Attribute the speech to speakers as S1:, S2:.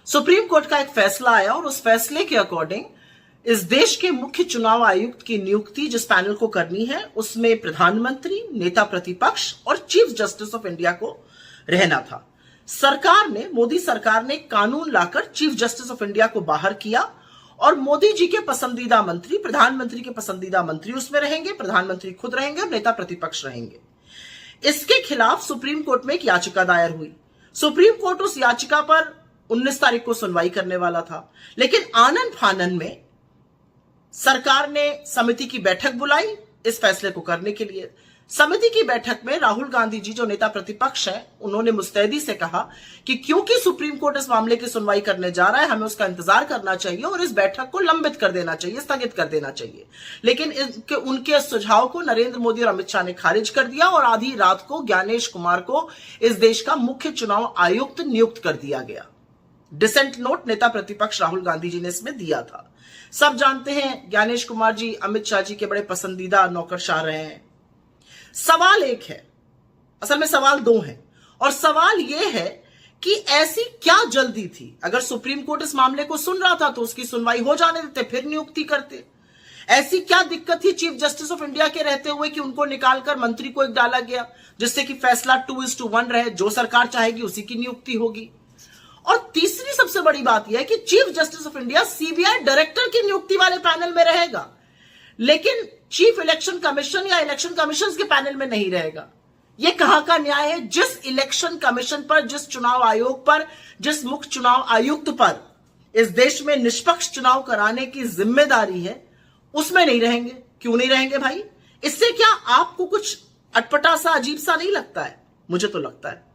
S1: Supreme court का एक फैसला आया और उस फैसले के अकॉर्डिंग इस देश के मुख्य चुनाव आयुक्त की नियुक्ति जिस पैनल को करनी है उसमें प्रधानमंत्री, नेता प्रतिपक्ष और चीफ जस्टिस ऑफ इंडिया को रहना था। सरकार ने, मोदी सरकार ने कानून लाकर चीफ जस्टिस ऑफ इंडिया को बाहर किया और मोदी जी के पसंदीदा मंत्री, प्रधानमंत्री के पसंदीदा मंत्री उसमें रहेंगे, प्रधानमंत्री खुद रहेंगे और नेता प्रतिपक्ष रहेंगे। इसके खिलाफ सुप्रीम कोर्ट में एक याचिका दायर हुई। सुप्रीम कोर्ट उस याचिका पर 19 तारीख को सुनवाई करने वाला था, लेकिन आनन फानन में सरकार ने समिति की बैठक बुलाई इस फैसले को करने के लिए। समिति की बैठक में राहुल गांधी जी जो नेता प्रतिपक्ष हैं, उन्होंने मुस्तैदी से कहा कि क्योंकि सुप्रीम कोर्ट इस मामले की सुनवाई करने जा रहा है, हमें उसका इंतजार करना चाहिए और इस बैठक को लंबित कर देना चाहिए, स्थगित कर देना चाहिए। लेकिन उनके सुझाव को नरेंद्र मोदी और अमित शाह ने खारिज कर दिया और आधी रात को ज्ञानेश कुमार को इस देश का मुख्य चुनाव आयुक्त नियुक्त कर दिया गया। डिसेंट नोट नेता प्रतिपक्ष राहुल गांधी जी ने इसमें दिया था। सब जानते हैं ज्ञानेश कुमार जी अमित शाह जी के बड़े पसंदीदा नौकरशाह रहे हैं। सवाल एक है, असल में सवाल दो हैं, और सवाल यह है कि ऐसी क्या जल्दी थी? अगर सुप्रीम कोर्ट इस मामले को सुन रहा था तो उसकी सुनवाई हो जाने देते, फिर नियुक्ति करते। ऐसी क्या दिक्कत थी चीफ जस्टिस ऑफ इंडिया के रहते हुए कि उनको निकालकर मंत्री को एक डाला गया, जिससे कि फैसला 2:1 रहे, जो सरकार चाहेगी उसी की नियुक्ति होगी। और तीसरी सबसे बड़ी बात यह है कि chief justice of India CBI director की नियुक्ति वाले पैनल में रहेगा, लेकिन चीफ इलेक्शन कमीशन या इलेक्शन कमीशन के पैनल में नहीं रहेगा। यह कहां का न्याय है? जिस इलेक्शन कमीशन पर, जिस चुनाव आयोग पर, जिस मुख्य चुनाव आयुक्त पर इस देश में निष्पक्ष चुनाव कराने की जिम्मेदारी है, उसमें नहीं रहेंगे। क्यों नहीं रहेंगे भाई? इससे क्या आपको कुछ अटपटा सा, अजीब सा नहीं लगता है? मुझे तो लगता है।